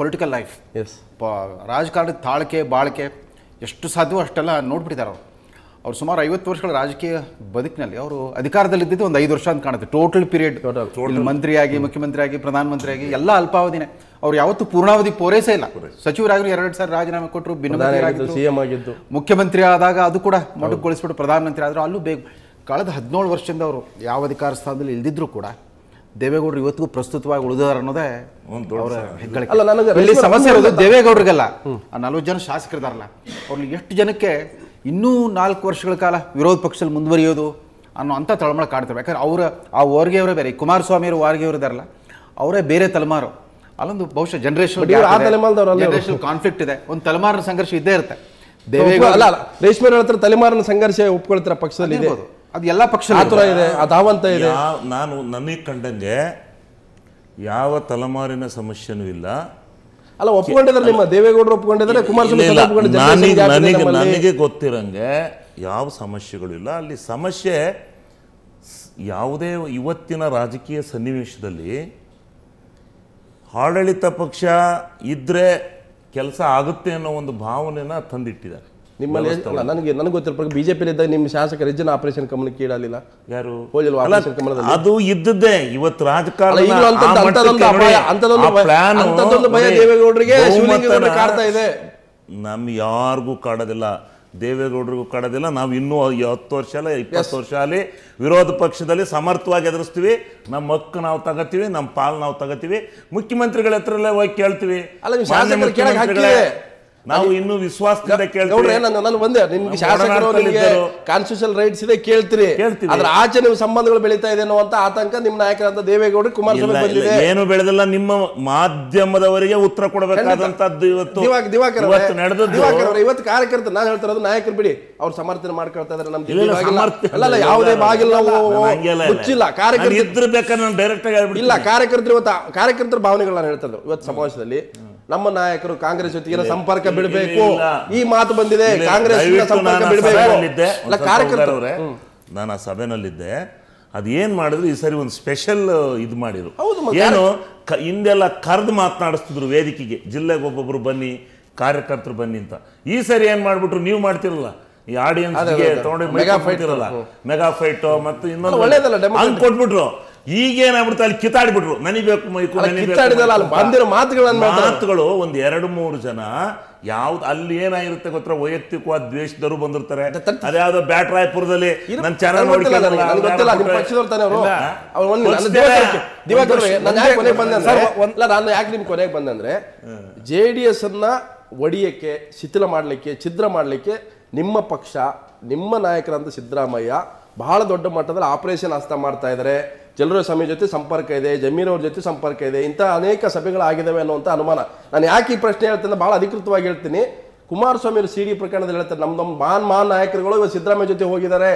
ಪೊಲಿಟಿಕಲ್ ಲೈಫ್. ರಾಜಕಾರಣದ ತಾಳ್ಕೆ ಬಾಳ್ಕೆ ಎಷ್ಟು ಸಾಧ್ಯವೋ ಅಷ್ಟೆಲ್ಲ ನೋಡ್ಬಿಟ್ಟಿದ್ದಾರೆ ಅವ್ರು ಸುಮಾರು 50 ವರ್ಷಗಳ ರಾಜಕೀಯ ಬದುಕಿನಲ್ಲಿ ಅವರು ಅಧಿಕಾರದಲ್ಲಿದ್ದು ಒಂದು 5 ವರ್ಷ ಅಂತ ಕಾಣುತ್ತೆ. ಟೋಟಲ್ ಪೀರಿಯಡ್ ಮಂತ್ರಿಯಾಗಿ, ಮುಖ್ಯಮಂತ್ರಿಯಾಗಿ, ಪ್ರಧಾನಮಂತ್ರಿಯಾಗಿ ಎಲ್ಲ ಅಲ್ಪಾವಧಿನೇ. ಅವ್ರು ಯಾವತ್ತೂ ಪೂರ್ಣಾವಧಿ ಪೂರೈಸೇ ಇಲ್ಲ. ಸಚಿವರಾಗಲಿ 2 ಸಾರಿ ರಾಜೀನಾಮೆ ಕೊಟ್ಟರು, ಭಿನ್ನಮಂತ್ರಿ ಮುಖ್ಯಮಂತ್ರಿ ಆದಾಗ ಅದು ಕೂಡ ಮೊಟಕುಗೊಳಿಸ್ಬಿಟ್ಟು ಪ್ರಧಾನಮಂತ್ರಿ ಆದರೂ ಅಲ್ಲೂ ಕಳೆದ 17 ವರ್ಷದಿಂದ ಅವರು ಯಾವ ಅಧಿಕಾರ ಸ್ಥಾನದಲ್ಲಿ ಇಲ್ದಿದ್ರು ಕೂಡ ದೇವೇಗೌಡರು ಇವತ್ತಿಗೂ ಪ್ರಸ್ತುತವಾಗಿ ಉಳಿದಾರ ಅನ್ನೋದೇ ಅವರ ಹೆಗ್ಗಳಿಕೆ. ಸಮಸ್ಯೆ ಇರೋದು ದೇವೇಗೌಡರಿಗಲ್ಲ, ಆ 40 ಜನ ಶಾಸಕರಿದಾರಲ್ಲ ಅವ್ರಲ್ಲಿ ಎಷ್ಟು ಜನಕ್ಕೆ ಇನ್ನೂ 4 ವರ್ಷಗಳ ಕಾಲ ವಿರೋಧ ಪಕ್ಷದಲ್ಲಿ ಮುಂದುವರಿಯೋದು ಅನ್ನೋ ಅಂಥ ತಳಮಳ ಕಾಡ್ತಾರೆ. ಯಾಕಂದ್ರೆ ಆ ವಾರ್ಗೆಯವರೇ ಬೇರೆ, ಕುಮಾರಸ್ವಾಮಿಯವರು ವಾರ್ಗೆಯವರು ಇದಾರಲ್ಲ ಅವರೇ ಬೇರೆ ತಲೆಮಾರು. ಅಲ್ಲೊಂದು ಬಹುಶಃ ಜನರೇಷನ್ ಕಾನ್ಫ್ಲಿಕ್ಟ್ ಇದೆ, ಒಂದು ತಲೆಮಾರಿನ ಸಂಘರ್ಷ ಇದ್ದೇ ಇರುತ್ತೆ. ದೇವೇಗೌಡ ರೇಷ್ಮೆ ಹತ್ರ ತಲೆಮಾರಿನ ಸಂಘರ್ಷ ಒಪ್ಕೊಳ್ತಾರೆ ಪಕ್ಷದಲ್ಲಿ, ಅದು ಎಲ್ಲ ಪಕ್ಷ ಇದೆ, ಅದಾವಂತ ಇದೆ. ನಾನು ನನಗೆ ಕಂಡಂಗೆ ಯಾವ ತಲೆಮಾರಿನ ಸಮಸ್ಯೆನೂ ಇಲ್ಲ. ಅಲ್ಲ ಒಪ್ಕೊಂಡಿದ್ದಾರೆ, ನಿಮ್ಮ ದೇವೇಗೌಡರು ಒಪ್ಕೊಂಡಿದ್ದಾರೆ, ಕುಮಾರಸ್ವಾಮಿ ನನಗೆ ಗೊತ್ತಿರಂಗೆ ಯಾವ ಸಮಸ್ಯೆಗಳು ಇಲ್ಲ. ಅಲ್ಲಿ ಸಮಸ್ಯೆ ಯಾವುದೇ ಇವತ್ತಿನ ರಾಜಕೀಯ ಸನ್ನಿವೇಶದಲ್ಲಿ ಆಡಳಿತ ಪಕ್ಷ ಇದ್ದರೆ ಕೆಲಸ ಆಗುತ್ತೆ ಅನ್ನೋ ಒಂದು ಭಾವನೆನ ತಂದಿಟ್ಟಿದ್ದಾರೆ. ನಿಮ್ಮಲ್ಲಿ ನನಗೆ ಗೊತ್ತಿರೋ ಬಿಜೆಪಿ ಇದ್ದಾಗ ನಿಮ್ಮ ಶಾಸಕ ರಿಜನ್ ಆಪರೇಷನ್ ಕಮಲಕ್ಕೆ ಈಡಾಗಲಿಲ್ಲ ಯಾರು ಹೋಲಿಲ್ವಾ ಆಪರೇಷನ್ ಕಮಲದಲ್ಲಿ? ಅದು ಇದ್ದದ್ದೇ ಇವತ್ತು ರಾಜಕಾರಣ ಅಂತದೊಂದು ಭಯ ದೇವೇಗೌಡರಿಗೆ ಶಿವಲಿಂಗೇಗೌಡರಿಗೆ ಕಾಡ್ತಾ ಇದೆ. ನಮ್ಗೆ ಯಾರಿಗೂ ಕಾಡೋದಿಲ್ಲ, ದೇವೇಗೌಡರಿಗೂ ಕಾಡೋದಿಲ್ಲ. ನಾವು ಇನ್ನೂ 10 ವರ್ಷ ಅಲ್ಲ 20 ವರ್ಷ ಅಲ್ಲಿ ವಿರೋಧ ಪಕ್ಷದಲ್ಲಿ ಸಮರ್ಥವಾಗಿ ಎದುರಿಸ್ತೀವಿ. ನಮ್ಮ ಹಕ್ಕು ನಾವು ತಗೋತೀವಿ, ನಮ್ಮ ಪಾಲ್ ನಾವು ತಗೋತೀವಿ. ಮುಖ್ಯಮಂತ್ರಿಗಳ ಹತ್ರಲ್ಲೇ ಹೋಗಿ ಕೇಳ್ತೀವಿ. ನಾವು ಇನ್ನೂ ವಿಶ್ವಾಸದಿಂದ ಕೇಳ್ತೀವಿ. ನಾನು ಬಂದೆ ನಿಮ್ಗೆ ಶಾಸಕರು ನಿಮಗೆ ಕಾನ್ಸ್ಟಿಟ್ಯೂಷನಲ್ ರೈಟ್ಸ್ ಇದೆ ಕೇಳ್ತೀರಿ, ಅದ್ರ ಆಚೆ ನೀವು ಸಂಬಂಧಗಳು ಬೆಳೀತಾ ಇದೆ ಅನ್ನುವಂತ ಆತಂಕ ನಿಮ್ಮ ನಾಯಕರಾದ ದೇವೇಗೌಡ ಕುಮಾರಸ್ವಾಮಿ ಬಂದಿದೆ. ಏನು ಬೆಳೆದಿಲ್ಲ, ನಿಮ್ಮ ಮಾಧ್ಯಮದವರಿಗೆ ಉತ್ತರ ಕೊಡಬೇಕಾದಂತದ್ದು ಇವತ್ತು ದಿವಾಕರ್ ಇವತ್ತು ಕಾರ್ಯಕರ್ತರು ನಾನು ಹೇಳ್ತಿರೋದು ನಾಯಕರು ಬಿಡಿ, ಅವ್ರು ಸಮರ್ಥನೆ ಮಾಡ್ಕೊಳ್ತಾ ಇದಾರೆ. ನಮ್ಗೆ ಅಲ್ಲ ಯಾವುದೇ ಬಾಗಿಲ್ಲ ಮುಚ್ಚಿಲ್ಲ. ಕಾರ್ಯಕರ್ತರು ಬೇಕಾದ್ರೆ ಡೈರೆಕ್ಟ್ ಆಗಿ ಇಲ್ಲ, ಕಾರ್ಯಕರ್ತರು ಇವತ್ತು ಕಾರ್ಯಕರ್ತರ ಭಾವನೆಗಳನ್ನ ಹೇಳ್ತಾ ಇದ್ರು ಇವತ್ತು ಸಮಾವೇಶದಲ್ಲಿ. ನಮ್ಮ ನಾಯಕರು ಕಾಂಗ್ರೆಸ್ ಜೊತೆಗೆ ಸಂಪರ್ಕ ಬಿಡಬೇಕು, ಈ ಮಾತು ಬಂದಿದೆ. ಕಾಂಗ್ರೆಸ್ ಸಂಪರ್ಕ ಬಿಡಬೇಕು. ಕಾರ್ಯಕರ್ತರವ್ರೆ, ನಾನು ಆ ಸಭೆನಲ್ಲಿದ್ದೆ. ಅದೇನ್ ಮಾಡಿದ್ರು ಈ ಸರಿ ಒಂದು ಸ್ಪೆಷಲ್ ಇದು ಮಾಡಿದ್ರು. ಏನು ಹಿಂದೆಲ್ಲ ಕರೆದು ಮಾತನಾಡಿಸ್ತಿದ್ರು ವೇದಿಕೆಗೆ, ಜಿಲ್ಲೆಗೆ ಒಬ್ಬೊಬ್ರು ಬನ್ನಿ, ಕಾರ್ಯಕರ್ತರು ಬನ್ನಿ ಅಂತ. ಈ ಸರಿ ಏನ್ ಮಾಡ್ಬಿಟ್ರು, ನೀವು ಮಾಡ್ತಿರಲ್ಲ ಈ ಆಡಿಯನ್ಸ್ ಮೆಗಾ ಫೈಟ್ ಮತ್ತು ಇನ್ನೊಂದು ಹಂಗ್ ಕೊಟ್ಬಿಟ್ರು. ಈಗೇನಾಗ್ಬಿಡ್ತು, ಅಲ್ಲಿ ಕಿತ್ತಾಡಿಬಿಟ್ರು. ನನಿಬೇಕು ಮೈಕು ಮಾತುಗಳು ಒಂದ್ 2-3 ಜನ ಯಾವ್ದು ಅಲ್ಲಿ ಏನಾಗಿರುತ್ತೆ ಗೊತ್ತರ, ವೈಯಕ್ತಿಕವಾದ ದ್ವೇಷದವರು ಬಂದಿರ್ತಾರೆ. ಅದ್ಯಾವ್ದೋ ಬ್ಯಾಟ್ರಾಯಪುರದಲ್ಲಿ ನನ್ನ ಚಾನಲ್ ನಾನು ಯಾಕೆ ನಿಮ್ ಕೊನೆಗೆ ಬಂದಂದ್ರೆ, JDS ಅನ್ನ ಒಡಿಯಕ್ಕೆ, ಶಿಥಿಲ ಮಾಡ್ಲಿಕ್ಕೆ, ಛಿದ್ರ ಮಾಡ್ಲಿಕ್ಕೆ ನಿಮ್ಮ ಪಕ್ಷ, ನಿಮ್ಮ ನಾಯಕರಂತ ಸಿದ್ದರಾಮಯ್ಯ ಬಹಳ ದೊಡ್ಡ ಮಟ್ಟದಲ್ಲಿ ಆಪರೇಷನ್ ಹಸ್ತ ಮಾಡ್ತಾ ಇದ್ದಾರೆ. ಸ್ವಾಮಿ ಜೊತೆ ಸಂಪರ್ಕ ಇದೆ, ಜಮೀರವ್ರ ಜೊತೆ ಸಂಪರ್ಕ ಇದೆ, ಇಂಥ ಅನೇಕ ಸಭೆಗಳಾಗಿದ್ದಾವೆ ಅನ್ನುವಂಥ ಅನುಮಾನ. ನಾನು ಯಾಕೆ ಈ ಪ್ರಶ್ನೆ ಹೇಳ್ತೇನೆ, ಬಹಳ ಅಧಿಕೃತವಾಗಿ ಹೇಳ್ತೀನಿ. ಕುಮಾರಸ್ವಾಮಿ CD ಪ್ರಕರಣದಲ್ಲಿ ಹೇಳ್ತಾರೆ, ನಮ್ಮ ಮಾನ್ ನಾಯಕರುಗಳು ಇವಾಗ ಸಿದ್ದರಾಮಯ್ಯ ಜೊತೆ ಹೋಗಿದ್ದಾರೆ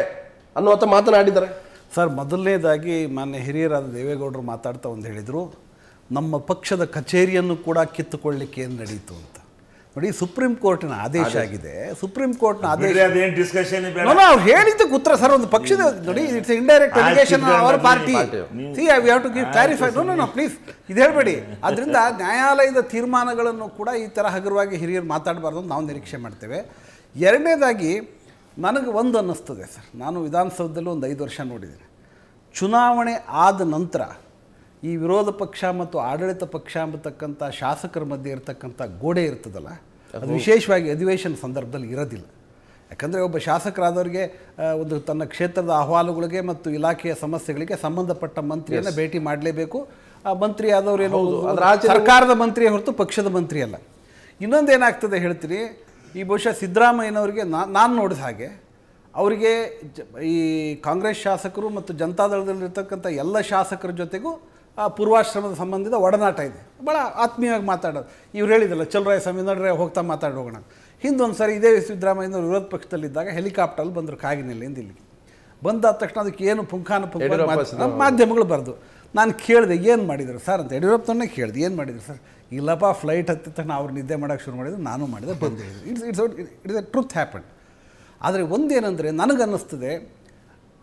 ಅನ್ನುವಂಥ ಮಾತನಾಡಿದ್ದಾರೆ. ಸರ್, ಮೊದಲನೇದಾಗಿ ಮಾನ್ಯ ಹಿರಿಯರಾದ ದೇವೇಗೌಡರು ಮಾತಾಡ್ತಾ ಒಂದು ಹೇಳಿದರು, ನಮ್ಮ ಪಕ್ಷದ ಕಚೇರಿಯನ್ನು ಕೂಡ ಕಿತ್ತುಕೊಳ್ಳಿಕ್ಕೆ ಏನು ನಡೀತು ಅಂತ. ನೋಡಿ, ಸುಪ್ರೀಂ ಕೋರ್ಟಿನ ಆದೇಶ ಆಗಿದೆ. ಸುಪ್ರೀಂ ಕೋರ್ಟ್ನ ಆದೇಶ ಅವ್ರು ಹೇಳಿದ್ದಕ್ಕೆ ಉತ್ತರ ಸರ್. ಒಂದು ಪಕ್ಷದ ನೋಡಿ, it's indirect allegation our party. See I have to give clarify. No please, ಇದು ಹೇಳಬೇಡಿ. ಅದರಿಂದ ನ್ಯಾಯಾಲಯದ ತೀರ್ಮಾನಗಳನ್ನು ಕೂಡ ಈ ಥರ ಹಗುರವಾಗಿ ಹಿರಿಯರು ಮಾತಾಡಬಾರ್ದು ಅಂತ ನಾವು ನಿರೀಕ್ಷೆ ಮಾಡ್ತೇವೆ. ಎರಡನೇದಾಗಿ ನನಗೆ ಒಂದು ಅನ್ನಿಸ್ತದೆ ಸರ್, ನಾನು ವಿಧಾನಸೌಧದಲ್ಲೂ ಒಂದು 5 ವರ್ಷ ನೋಡಿದ್ದೇನೆ. ಚುನಾವಣೆ ಆದ ನಂತರ ಈ ವಿರೋಧ ಪಕ್ಷ ಮತ್ತು ಆಡಳಿತ ಪಕ್ಷ ಎಂಬತಕ್ಕಂಥ ಶಾಸಕರ ಮಧ್ಯೆ ಇರತಕ್ಕಂಥ ಗೋಡೆ ಇರ್ತದಲ್ಲ, ಅದು ವಿಶೇಷವಾಗಿ ಅಧಿವೇಶನ ಸಂದರ್ಭದಲ್ಲಿ ಇರೋದಿಲ್ಲ. ಯಾಕಂದರೆ ಒಬ್ಬ ಶಾಸಕರಾದವರಿಗೆ ಒಂದು ತನ್ನ ಕ್ಷೇತ್ರದ ಅಹವಾಲುಗಳಿಗೆ ಮತ್ತು ಇಲಾಖೆಯ ಸಮಸ್ಯೆಗಳಿಗೆ ಸಂಬಂಧಪಟ್ಟ ಮಂತ್ರಿಯನ್ನು ಭೇಟಿ ಮಾಡಲೇಬೇಕು. ಆ ಮಂತ್ರಿ ಆದವರೇನು ಸರ್ಕಾರದ ಮಂತ್ರಿಯೇ ಹೊರತು ಪಕ್ಷದ ಮಂತ್ರಿ ಅಲ್ಲ. ಇನ್ನೊಂದೇನಾಗ್ತದೆ ಹೇಳ್ತೀನಿ, ಈ ಬಹುಶಃ ಸಿದ್ದರಾಮಯ್ಯನವರಿಗೆ ನಾನು ನೋಡಿದ ಹಾಗೆ ಅವರಿಗೆ ಈ ಕಾಂಗ್ರೆಸ್ ಶಾಸಕರು ಮತ್ತು ಜನತಾದಳದಲ್ಲಿರ್ತಕ್ಕಂಥ ಎಲ್ಲ ಶಾಸಕರ ಜೊತೆಗೂ ಪೂರ್ವಾಶ್ರಮದ ಸಂಬಂಧಿತ ಒಡನಾಟ ಇದೆ. ಭಾಳ ಆತ್ಮೀಯವಾಗಿ ಮಾತಾಡೋದು. ಇವ್ರು ಹೇಳಿದಲ್ಲ, ಸ್ವಾಮಿ ನೋಡ್ರೆ ಹೋಗ್ತಾ ಮಾತಾಡಿ ಹೋಗೋಣ. ಹಿಂದೊಂದು ಸರಿ ಇದೇ ಸಿದ್ದರಾಮಯ್ಯನವರು ವಿರೋಧ ಪಕ್ಷದಲ್ಲಿದ್ದಾಗ ಹೆಲಿಕಾಪ್ಟರ್ಲ್ಲಿ ಬಂದರು ಕಾಗಿನೆಲೆಯಿಂದ ಇಲ್ಲಿಗೆ. ಬಂದಾದ ತಕ್ಷಣ ಅದಕ್ಕೆ ಏನು ಪುಂಖಾನು ಮಾಧ್ಯಮಗಳು ಬರೆದು ನಾನು ಕೇಳಿದೆ, ಏನು ಮಾಡಿದರು ಸರ್ ಅಂತ. ಯಡಿಯೂರಪ್ಪನನ್ನೇ ಕೇಳಿದೆ, ಏನು ಮಾಡಿದ್ರು ಸರ್? ಇಲ್ಲಪ್ಪ, ಫ್ಲೈಟ್ ಹತ್ತಿದ ತಕ್ಷಣ ಅವ್ರು ನಿದ್ದೆ ಮಾಡೋಕ್ಕೆ ಶುರು ಮಾಡಿದ್ರು, ನಾನು ಮಾಡಿದೆ, ಬಂದು ಇಟ್ಸ್ ಎ ಟ್ರೂತ್ ಹ್ಯಾಪನ್. ಆದರೆ ಒಂದೇನೆಂದರೆ ನನಗನ್ನಿಸ್ತದೆ,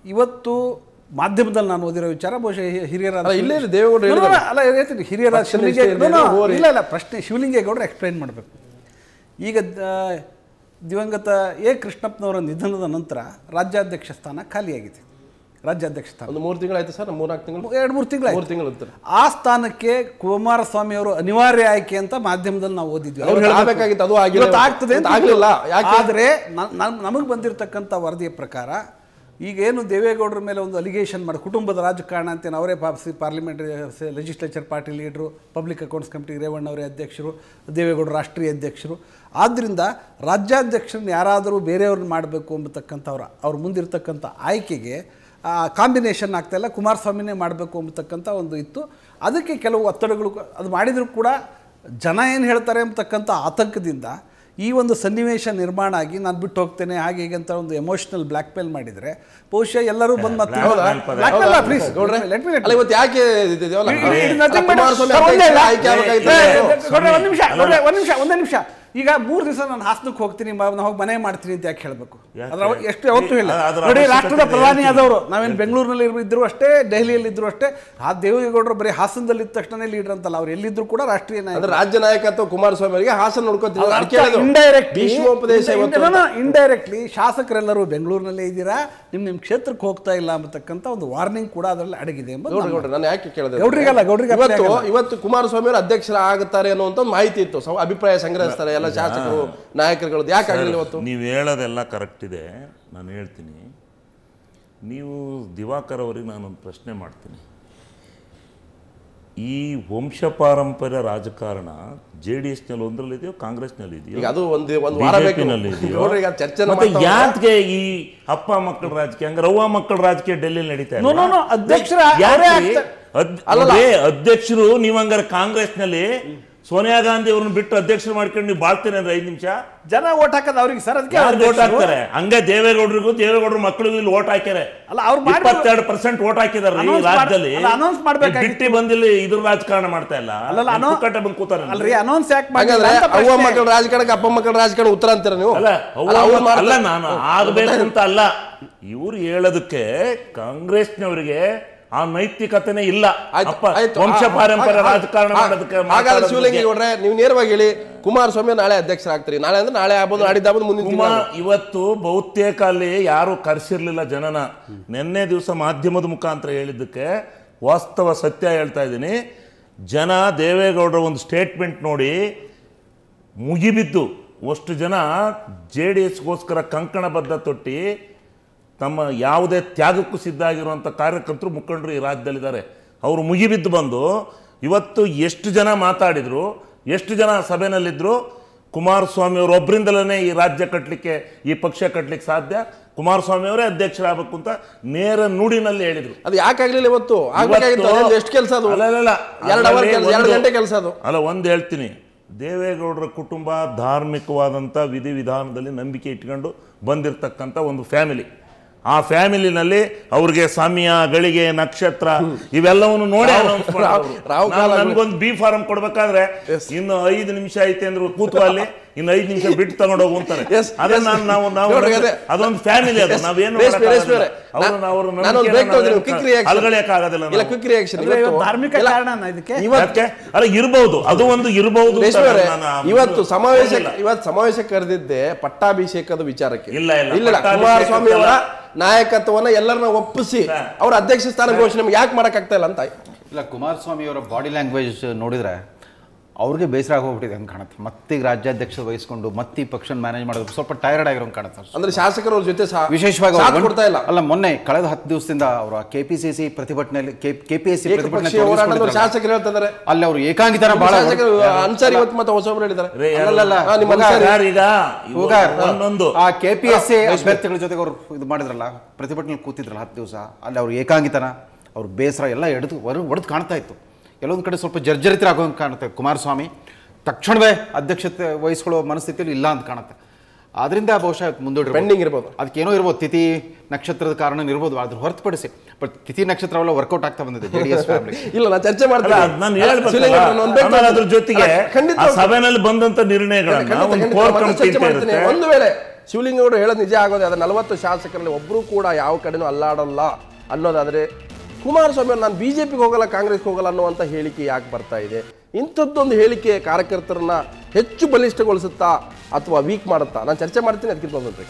ಇವತ್ತು ಮಾಧ್ಯಮದಲ್ಲಿ ನಾನು ಓದಿರೋ ವಿಚಾರ ಬಹುಶಃ ಹಿರಿಯರಾದ ಹೇಳ್ತೀನಿ, ಹಿರಿಯರಾದ ಇಲ್ಲ ಪ್ರಶ್ನೆ ಶಿವಲಿಂಗೇಗೌಡರು ಎಕ್ಸ್ಪ್ಲೈನ್ ಮಾಡಬೇಕು. ಈಗ ದಿವಂಗತ ಕೃಷ್ಣಪ್ಪನವರ ನಿಧನದ ನಂತರ ರಾಜ್ಯಾಧ್ಯಕ್ಷ ಸ್ಥಾನ ಖಾಲಿಯಾಗಿದೆ. ರಾಜ್ಯಾಧ್ಯಕ್ಷ ಸ್ಥಾನ 3 ತಿಂಗಳಾಯ್ತು ಸರ್, 2-3 ತಿಂಗಳು. ಆ ಸ್ಥಾನಕ್ಕೆ ಕುಮಾರಸ್ವಾಮಿ ಅವರು ಅನಿವಾರ್ಯ ಆಯ್ಕೆ ಅಂತ ಮಾಧ್ಯಮದಲ್ಲಿ ನಾವು ಓದಿದ್ವಿ. ಆಗ್ತದೆ ಆದರೆ ನಮಗೆ ಬಂದಿರತಕ್ಕಂಥ ವರದಿಯ ಪ್ರಕಾರ ಈಗೇನು ದೇವೇಗೌಡರ ಮೇಲೆ ಒಂದು ಅಲಿಗೇಷನ್ ಮಾಡಿ ಕುಟುಂಬದ ರಾಜಕಾರಣ ಅಂತೇನು, ಅವರೇ ಪಾರ್ಲಿಮೆಂಟರಿ ಲೆಜಿಸ್ಲೇಚರ್ ಪಾರ್ಟಿ ಲೀಡ್ರು, ಪಬ್ಲಿಕ್ ಅಕೌಂಟ್ಸ್ ಕಮಿಟಿ ರೇವಣ್ಣ ಅವರೇ ಅಧ್ಯಕ್ಷರು, ದೇವೇಗೌಡರು ರಾಷ್ಟ್ರೀಯ ಅಧ್ಯಕ್ಷರು. ಆದ್ದರಿಂದ ರಾಜ್ಯಾಧ್ಯಕ್ಷರನ್ನ ಯಾರಾದರೂ ಬೇರೆಯವ್ರನ್ನ ಮಾಡಬೇಕು ಎಂಬತಕ್ಕಂಥವ್ರು ಅವ್ರ ಮುಂದಿರ್ತಕ್ಕಂಥ ಆಯ್ಕೆಗೆ ಕಾಂಬಿನೇಷನ್ ಆಗ್ತಾಯಿಲ್ಲ, ಕುಮಾರಸ್ವಾಮಿನೇ ಮಾಡಬೇಕು ಎಂಬತಕ್ಕಂಥ ಒಂದು ಇತ್ತು. ಅದಕ್ಕೆ ಕೆಲವು ಒತ್ತಡಗಳು ಅದು ಮಾಡಿದರೂ ಕೂಡ ಜನ ಏನು ಹೇಳ್ತಾರೆ ಎಂಬತಕ್ಕಂಥ ಆತಂಕದಿಂದ ಈ ಒಂದು ಸನ್ನಿವೇಶ ನಿರ್ಮಾಣ ಆಗಿ ನಾನು ಬಿಟ್ಟು ಹೋಗ್ತೇನೆ ಹಾಗೆ ಹೀಗೆ ಅಂತ ಒಂದು ಎಮೋಷನಲ್ ಬ್ಲ್ಯಾಕ್ ಮೇಲ್ ಮಾಡಿದರೆ ಬಹುಶಃ ಎಲ್ಲರೂ ಬಂದು ಮತ್ತೆ ಒಂದು ನಿಮಿಷ ಈಗ 3 ದಿವಸ ನಾನು ಹಾಸನಕ್ಕೆ ಹೋಗ್ತೀನಿ, ಹೋಗಿ ಮನೆ ಮಾಡ್ತೀನಿ ಅಂತ ಯಾಕೆ ಹೇಳಬೇಕು? ಎಷ್ಟು ಯಾವತ್ತೂ ಇಲ್ಲ. ನೋಡಿ, ರಾಷ್ಟ್ರದ ಪ್ರಧಾನಿ ಆದವರು ನಾವೇನು ಬೆಂಗಳೂರಿನಲ್ಲಿ ಇದ್ರು ಅಷ್ಟೇ, ದೆಹಲಿಯಲ್ಲಿ ಇದ್ರು ಅಷ್ಟೇ. ಆ ದೇವೇಗೌಡರು ಬರೀ ಹಾಸನದಲ್ಲಿ ಇದ್ದ ತಕ್ಷಣ ಲೀಡರ್ ಅಂತಲ್ಲ, ಅವ್ರು ಎಲ್ಲಿದ್ರು ಕೂಡ ರಾಷ್ಟ್ರೀಯ ನಾಯಕ. ರಾಜ್ಯ ನಾಯಕತ್ವ ಕುಮಾರಸ್ವಾಮಿ ಅವರಿಗೆ ಹಾಸನ ಇಂಡೈರೆಕ್ಟ್ಲಿ ಶಾಸಕರೆಲ್ಲರೂ ಬೆಂಗಳೂರಿನಲ್ಲೇ ಇದ್ದೀರಾ, ನಿಮ್ಮ ಕ್ಷೇತ್ರಕ್ಕೆ ಹೋಗ್ತಾ ಇಲ್ಲ ಅಂತಕ್ಕಂಥ ಒಂದು ವಾರ್ನಿಂಗ್ ಕೂಡ ಅದರಲ್ಲಿ ಅಡಗಿದೆ ಎಂಬುದು. ನಾನು ಯಾಕೆ ಕೇಳಿದೆ, ಗೌಡ್ರಿಗೆ ಇವತ್ತು ಕುಮಾರಸ್ವಾಮಿ ಅವರು ಅಧ್ಯಕ್ಷರ ಆಗುತ್ತಾರೆ ಅನ್ನುವಂಥ ಮಾಹಿತಿ ಇತ್ತು, ಅಭಿಪ್ರಾಯ ಸಂಗ್ರಹಿಸ್ತಾರೆ ಎಲ್ಲ ಶಾಸಕರು ನಾಯಕರುಗಳು, ಯಾಕೆ ಆಗಲಿಲ್ಲ ಇವತ್ತು? ನೀವು ಹೇಳೋದೆಲ್ಲ ಕರೆಕ್ಟ್ ಇದೆ, ನಾನು ಹೇಳ್ತೀನಿ. ನೀವು ದಿವಾಕರ್ ಅವರಿಗೆ ನಾನೊಂದು ಪ್ರಶ್ನೆ ಮಾಡ್ತೀನಿ. ಈ ವಂಶ ಪಾರಂಪರ್ಯ ರಾಜಕಾರಣ JDS ನಲ್ಲಿ ಒಂದರಲ್ಲಿದೆಯೋ ಕಾಂಗ್ರೆಸ್ನಲ್ಲಿ ಇದೆಯೋ, ಅದು ಒಂದು ವಾರ ಮತ್ತೆ ಯಾಕೆ ಈ ಅಪ್ಪ ಮಕ್ಕಳ ರಾಜಕೀಯ, ಹಂಗ ರವ್ವ ಮಕ್ಕಳ ರಾಜಕೀಯ ಡೆಲ್ಲಿಲಿ ನಡೀತಾ ಇದೆ? ಅಧ್ಯಕ್ಷರು ನೀವು ಹಂಗಾರೆ ಕಾಂಗ್ರೆಸ್ನಲ್ಲಿ ಸೋನಿಯಾ ಗಾಂಧಿ ಅವ್ರನ್ನ ಬಿಟ್ಟು ಅಧ್ಯಕ್ಷರು ಮಾಡ್ಕೊಂಡು ನೀವು ಬಾಳ್ತೇನೆ ಅಂದ್ರೆ 5 ನಿಮಿಷ ಜನ ಓಟ್ ಹಾಕೋದು ಅವ್ರಿಗೆ ಸರ್, ಅದಕ್ಕೆ ಓಟ್ ಹಾಕ್ತಾರೆ. ಹಂಗೆ ದೇವೇಗೌಡರ ಮಕ್ಕಳಿಗೂ ಇಲ್ಲಿ ಓಟ್ ಹಾಕ್ಯಾರೆ. 22% ಓಟ್ ಹಾಕಿದಾರೆ ಈ ರಾಜ್ಯದಲ್ಲಿ. ಬಿಟ್ಟಿ ಬಂದಿಲ್ಲಿ ಇದ್ರ ರಾಜಕಾರಣ ಮಾಡ್ತಾ ಇಲ್ಲ, ಬಂದು ಕೂತಾರೆ. ಅವ್ವ ಮಕ್ಕಳ ರಾಜಕಾರಣಕ್ಕೆ ಅಪ್ಪ ಮಕ್ಕಳ ರಾಜಕಾರಣ ಉತ್ತರ ಅಂತೀರ ನೀವು? ಅಲ್ಲ, ನಾನು ಆಗ್ಬೇಕು ಅಂತ ಅಲ್ಲ, ಇವ್ರು ಹೇಳೋದಕ್ಕೆ ಕಾಂಗ್ರೆಸ್ನವರಿಗೆ ಆ ನೈತಿಕತೆನೇ ಇಲ್ಲ. ವಂಶ ಪಾರಂಪರ್ಯ ರಾಜಕಾರಣ ಮಾಡೋದಕ್ಕೆ. ಹಾಗಾದ್ರೆ ಶಿವಲಿಂಗೇಗೌಡ್ರೆ, ನೀವು ನೇರವಾಗಿ ಹೇಳಿ, ಕುಮಾರಸ್ವಾಮಿ ನಾಳೆ ಅಧ್ಯಕ್ಷರಾಗ್ತೀರಿ. ನಾಳೆ ಅಂದ್ರೆ ನಾಳೆ ಆಗ್ಬೋದು, ನಾಡಿದ್ದಾಗ್ಬೋದು, ಮುಂದಿನ ಇವತ್ತು ಬಹುತೇಕ ಅಲ್ಲಿ ಯಾರು ಕರೆಸಿರ್ಲಿಲ್ಲ ಜನನ. ನಿನ್ನೆ ದಿವಸ ಮಾಧ್ಯಮದ ಮುಖಾಂತರ ಹೇಳಿದ್ದಕ್ಕೆ ವಾಸ್ತವ ಸತ್ಯ ಹೇಳ್ತಾ ಇದ್ದೀನಿ. ಜನ ದೇವೇಗೌಡರ ಒಂದು ಸ್ಟೇಟ್ಮೆಂಟ್ ನೋಡಿ ಮುಗಿಬಿದ್ದು, ಅಷ್ಟು ಜನ JDSಗೋಸ್ಕರ ಕಂಕಣಬದ್ಧ ತೊಟ್ಟಿ ತಮ್ಮ ಯಾವುದೇ ತ್ಯಾಗಕ್ಕೂ ಸಿದ್ಧ ಆಗಿರುವಂಥ ಕಾರ್ಯಕರ್ತರು ಮುಖಂಡರು ಈ ರಾಜ್ಯದಲ್ಲಿದ್ದಾರೆ. ಅವರು ಮುಗಿಬಿದ್ದು ಬಂದು ಇವತ್ತು ಎಷ್ಟು ಜನ ಮಾತಾಡಿದ್ರು, ಎಷ್ಟು ಜನ ಸಭೆಯಲ್ಲಿದ್ದರು, ಕುಮಾರಸ್ವಾಮಿ ಅವರು ಒಬ್ಬರಿಂದಲೇ ಈ ರಾಜ್ಯ ಕಟ್ಟಲಿಕ್ಕೆ, ಈ ಪಕ್ಷ ಕಟ್ಟಲಿಕ್ಕೆ ಸಾಧ್ಯ, ಕುಮಾರಸ್ವಾಮಿ ಅವರೇ ಅಧ್ಯಕ್ಷರಾಗಬೇಕು ಅಂತ ನೇರ ನುಡಿನಲ್ಲಿ ಹೇಳಿದ್ರು. ಅದು ಯಾಕಾಗಲಿಲ್ಲ ಇವತ್ತು? ಎಷ್ಟು ಕೆಲಸ ಅದು? 2 ಗಂಟೆ ಕೆಲಸ ಅದು ಅಲ್ಲ. ಒಂದು ಹೇಳ್ತೀನಿ, ದೇವೇಗೌಡರ ಕುಟುಂಬ ಧಾರ್ಮಿಕವಾದಂಥ ವಿಧಿವಿಧಾನದಲ್ಲಿ ನಂಬಿಕೆ ಇಟ್ಕೊಂಡು ಬಂದಿರತಕ್ಕಂಥ ಒಂದು ಫ್ಯಾಮಿಲಿ. ಆ ಫ್ಯಾಮಿಲಿನಲ್ಲಿ ಅವ್ರಿಗೆ ಸಮಯ, ಗಳಿಗೆ, ನಕ್ಷತ್ರ ಇವೆಲ್ಲವನ್ನು ನೋಡಿ ನನ್ಗೊಂದು B ಫಾರಂ ಕೊಡ್ಬೇಕಾದ್ರೆ ಇನ್ನು 5 ನಿಮಿಷ ಐತೆ ಅಂದ್ರೆ ಕೂತು ಅಲ್ಲಿ ಇನ್ನು 5 ನಿಮಿಷ ಬಿಟ್ಟು ತಗೊಂಡು ಹೋಗು ಅಂತಾರೆ. ಅದೊಂದು ಫ್ಯಾಮಿಲಿ, ಅದು ನಾವೇನು ಅಲ್ಲ ಇರ್ಬಹುದು, ಅದು ಒಂದು ಇರಬಹುದು. ಇವತ್ತು ಸಮಾವೇಶ ಕರೆದಿದ್ದೆ ಪಟ್ಟಾಭಿಷೇಕದ ವಿಚಾರಕ್ಕೆ. ಇಲ್ಲ, ಕುಮಾರಸ್ವಾಮಿ ಅವರ ನಾಯಕತ್ವವನ್ನ ಎಲ್ಲರನ್ನ ಒಪ್ಪಿಸಿ ಅವ್ರ ಅಧ್ಯಕ್ಷ ಸ್ಥಾನ ಘೋಷಣೆ ಯಾಕೆ ಮಾಡಕ್ ಆಗ್ತಾ ಇಲ್ಲ ಅಂತ. ಇಲ್ಲ, ಕುಮಾರಸ್ವಾಮಿ ಅವರ ಬಾಡಿ ಲ್ಯಾಂಗ್ವೇಜ್ ನೋಡಿದ್ರೆ ಅವ್ರಿಗೆ ಬೇಸರ ಆಗೋಗ್ಬಿಟ್ಟಿದೆ ಅಂತ ಕಾಣುತ್ತೆ. ಮತ್ತೆ ರಾಜ್ಯಾಧ್ಯಕ್ಷ ವಹಿಸ್ಕೊಂಡು ಮತ್ತೆ ಪಕ್ಷ ಮ್ಯಾನೇಜ್ ಮಾಡೋದು ಸ್ವಲ್ಪ ಟೈರ್ಡ್ ಆಗಿರೋಂಗೆ ಕಾಣುತ್ತೆ. ಅಂದ್ರೆ ಶಾಸಕರ ಜೊತೆ ವಿಶೇಷವಾಗಿ ಕೊಡ್ತಾ ಇಲ್ಲ. ಅಲ್ಲ, ಮೊನ್ನೆ ಕಳೆದ 10 ದಿವಸದಿಂದ ಅವರ KPCC ಪ್ರತಿಭಟನೆಯಲ್ಲಿ KPSC ಪ್ರತಿಭಟನೆ ಶಾಸಕರು ಹೇಳ್ತಿದ್ದಾರೆ, ಅಲ್ಲಿ ಅವರು ಏಕಾಂಗಿತನ ಬಹಳ ಅನ್ಸಾರಿ ಇವತ್ತು ಮತ್ತೆ ಹೊಸಬ್ರು ಹೇಳಿದ್ದಾರೆ. ಆ KPSC ಅಭ್ಯರ್ಥಿಗಳ ಜೊತೆಗೆ ಅವರು ಇದು ಮಾಡಿದ್ರಲ್ಲ, ಪ್ರತಿಭಟನೆ ಕೂತಿದ್ರಲ್ಲ 10 ದಿವಸ, ಅಲ್ಲಿ ಅವ್ರ ಏಕಾಂಗಿತನ, ಅವ್ರ ಬೇಸರ ಎಲ್ಲ ಒಡೆದು ಕಾಣ್ತಾ ಇತ್ತು. ಕೆಲವೊಂದು ಕಡೆ ಸ್ವಲ್ಪ ಜರ್ಜರಿತರಾಗೋಂಗೆ ಕಾಣುತ್ತೆ. ಕುಮಾರಸ್ವಾಮಿ ತಕ್ಷಣವೇ ಅಧ್ಯಕ್ಷತೆ ವಹಿಸ್ಕೊಳ್ಳೋ ಮನಸ್ಥಿತಿಯಲ್ಲಿ ಇಲ್ಲ ಅಂತ ಕಾಣುತ್ತೆ. ಆದ್ರಿಂದ ಬಹುಶಃ ಮುಂದೂಡಿ ಪೆಂಡಿಂಗ್ ಇರ್ಬೋದು, ಅದಕ್ಕೇನೋ ಇರ್ಬೋದು, ತಿಥಿ ನಕ್ಷತ್ರದ ಕಾರಣ ಇರ್ಬೋದು. ಅದ್ರ ಹೊರತುಪಡಿಸಿ ಬಟ್ ತಿಥಿ ನಕ್ಷತ್ರವೆಲ್ಲ ವರ್ಕೌಟ್ ಆಗ್ತಾ ಬಂದಿದೆ JDS ಫ್ಯಾಮಿಲಿ. ಇಲ್ಲ, ನಾನು ಚರ್ಚೆ ಮಾಡ್ತೀನಿ. ಅದ್ರ ಜೊತೆಗೆ ಸಭೆಯಲ್ಲಿ ಬಂದಂತ ನಿರ್ಣಯಗಳನ್ನ ಒಂದು ವೇಳೆ ಶಿವಲಿಂಗೇಗೌಡರು ಹೇಳೋದು ನಿಜ ಆಗೋದೇ ಆದ್ರೆ 40 ಶಾಸಕರಲ್ಲಿ ಒಬ್ರು ಕೂಡ ಯಾವ ಕಡೆನೂ ಅಲ್ಲಾಡಲ್ಲ ಅನ್ನೋದಾದ್ರೆ, ಕುಮಾರಸ್ವಾಮಿ ನಾನು BJPಗೆ ಹೋಗಲ್ಲ, ಕಾಂಗ್ರೆಸ್ಗೆ ಹೋಗಲ್ಲ ಅನ್ನುವಂಥ ಹೇಳಿಕೆ ಯಾಕೆ ಬರ್ತಾ ಇದೆ? ಇಂಥದ್ದೊಂದು ಹೇಳಿಕೆ ಕಾರ್ಯಕರ್ತರನ್ನ ಹೆಚ್ಚು ಬಲಿಷ್ಠಗೊಳಿಸುತ್ತಾ ಅಥವಾ ವೀಕ್ ಮಾಡುತ್ತಾ? ನಾನು ಚರ್ಚೆ ಮಾಡ್ತೀನಿ, ಅದಕ್ಕಿಂತ ಬಂದ್ರಿ.